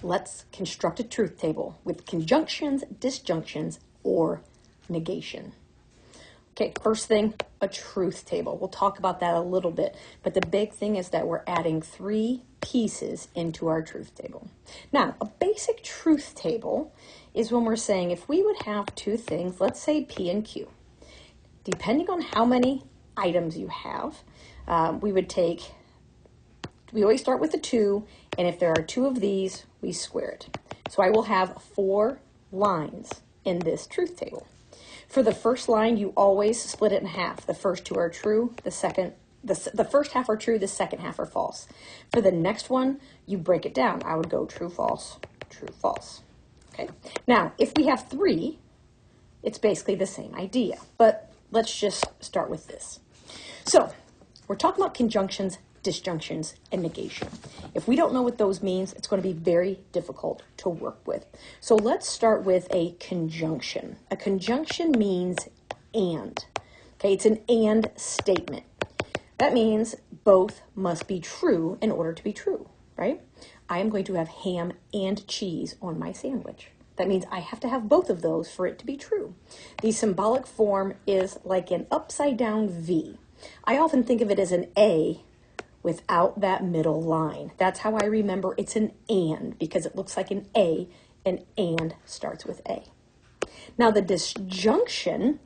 let's construct a truth table with conjunctions, disjunctions, or negation. Okay, first thing, a truth table. We'll talk about that a little bit, but the big thing is that we're adding 3 pieces into our truth table. Now, a basic truth table is when we're saying if we would have 2 things, let's say P and Q. Depending on how many items you have, we always start with a 2, and if there are 2 of these, we square it. So I will have 4 lines in this truth table. For the first line, you always split it in half. The first 2 are true, the first half are true, the second half are false. For the next one, you break it down. I would go true, false, true, false. Okay. Now, if we have 3, it's basically the same idea, but let's just start with this. So, we're talking about conjunctions, disjunctions, and negation. If we don't know what those means, it's going to be very difficult to work with. So let's start with a conjunction. A conjunction means and. Okay, it's an and statement. That means both must be true in order to be true, right? I am going to have ham and cheese on my sandwich. That means I have to have both of those for it to be true. The symbolic form is like an upside down V. I often think of it as an A without that middle line. That's how I remember it's an and, because it looks like an A, and starts with A. Now the disjunction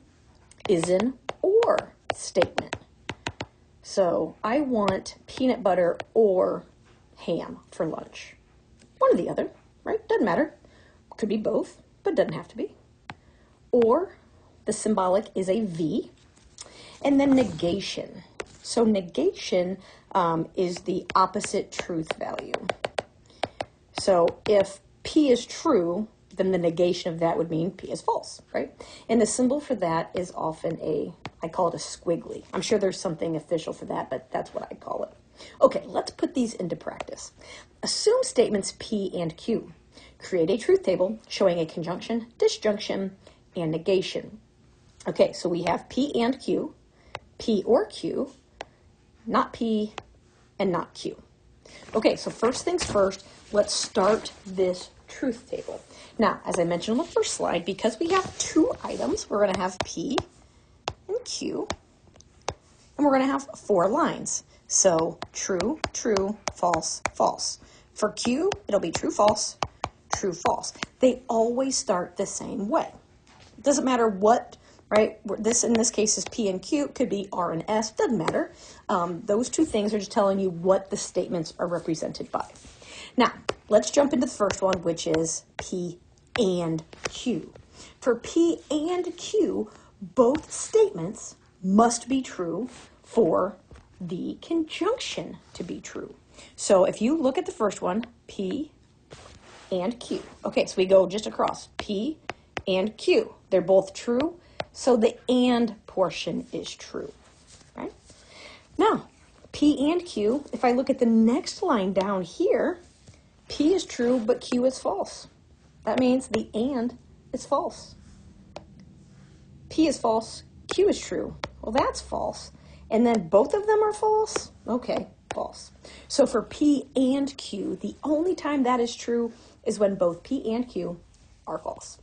is an or statement. So I want peanut butter or ham for lunch. One or the other, right? Doesn't matter. Could be both, but doesn't have to be. Or the symbolic is a V. And then negation. So negation is the opposite truth value. So if P is true, then the negation of that would mean P is false, right? And the symbol for that is often I call it a squiggly. I'm sure there's something official for that, but that's what I call it. Okay, let's put these into practice. Assume statements P and Q. Create a truth table showing a conjunction, disjunction, and negation. Okay, so we have P and Q, P or Q, not P, and not Q. Okay, so first things first, let's start this truth table. Now, as I mentioned on the first slide, because we have 2 items, we're going to have P and Q, and we're going to have 4 lines. So true, true, false, false. For Q, it'll be true, false, true, false. They always start the same way. It doesn't matter what, right? This in this case is P and Q. It could be R and S. Doesn't matter. Those 2 things are just telling you what the statements are represented by. Now, let's jump into the first one, which is P and Q. For P and Q, both statements must be true for the conjunction to be true. So if you look at the first one, P and Q. Okay, so we go just across. P and Q. They're both true, so the and portion is true, right? Now, P and Q, if I look at the next line down here, P is true, but Q is false. That means the and is false. P is false, Q is true. Well, that's false. And then both of them are false? Okay, false. So for P and Q, the only time that is true is when both P and Q are false.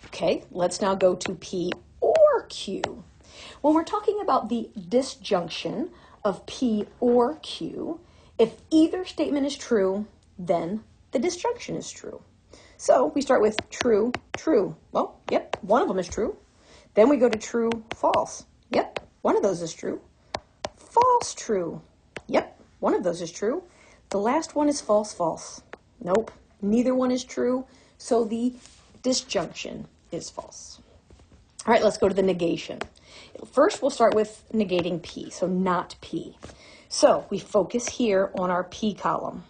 Okay, let's now go to P or Q. When we're talking about the disjunction of P or Q, if either statement is true, then the disjunction is true. So we start with true, true. Well, yep, one of them is true. Then we go to true, false. Yep, one of those is true. False, true. Yep, one of those is true. The last one is false, false. Nope, neither one is true. So the disjunction is false. All right, let's go to the negation. First, we'll start with negating P, so not P. So we focus here on our P column,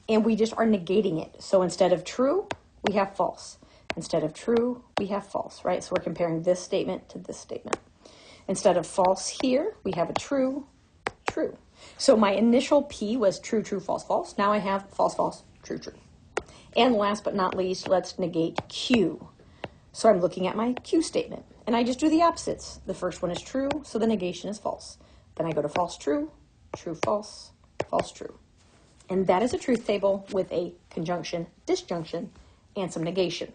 and we just are negating it. So instead of true, we have false. Instead of true, we have false, right? So we're comparing this statement to this statement. Instead of false here, we have a true, true. So my initial P was true, true, false, false. Now I have false, false, true, true. And last but not least, let's negate Q. So I'm looking at my Q statement, and I just do the opposites. The first one is true, so the negation is false. Then I go to false, true, true, false, false, true. And that is a truth table with a conjunction, disjunction, and some negation.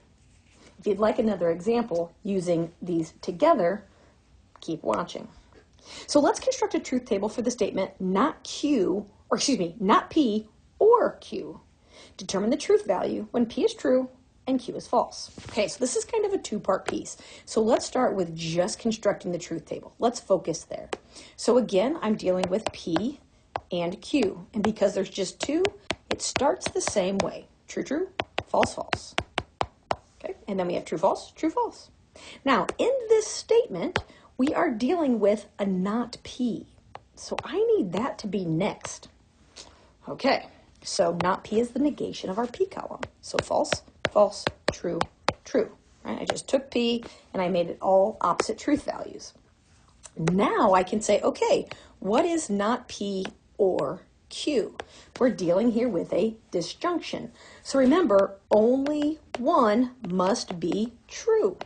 If you'd like another example using these together, keep watching. So let's construct a truth table for the statement not P or Q. Determine the truth value when P is true and Q is false. Okay, so this is kind of a two-part piece. So let's start with just constructing the truth table. Let's focus there. So again, I'm dealing with P and Q. And because there's just two, it starts the same way. True, true, false, false. Okay, and then we have true, false, true, false. Now, in this statement, we are dealing with a not P. So I need that to be next. Okay, so not P is the negation of our P column. So false, false, true, true. Right? I just took P and I made it all opposite truth values. Now I can say, okay, what is not P or Q? We're dealing here with a disjunction. So remember, only one must be true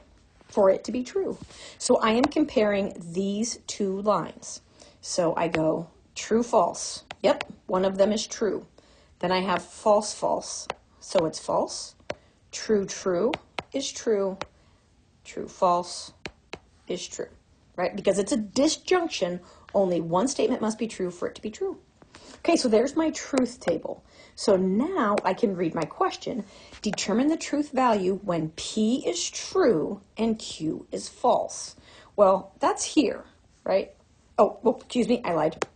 for it to be true. So I am comparing these two lines. So I go true, false. Yep, one of them is true. Then I have false, false. So it's false. True, true is true. True, false is true. Right? Because it's a disjunction, only one statement must be true for it to be true. Okay, so there's my truth table. So now I can read my question. Determine the truth value when P is true and Q is false. Well, that's here, right? Oh, well, excuse me, I lied.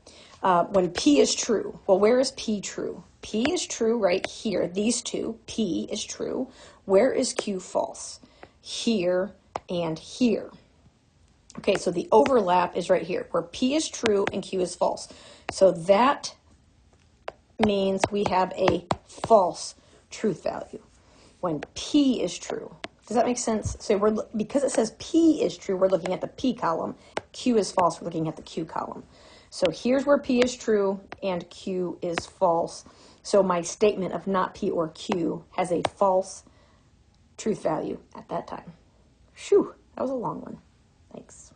When P is true, well, where is P true? P is true right here, these two. P is true. Where is Q false? Here and here. Okay, so the overlap is right here, where P is true and Q is false. So that means we have a false truth value when P is true. Does that make sense? So because it says P is true, we're looking at the P column. Q is false, we're looking at the Q column. So here's where P is true and Q is false. So my statement of not P or Q has a false truth value at that time. Phew, that was a long one. Thanks.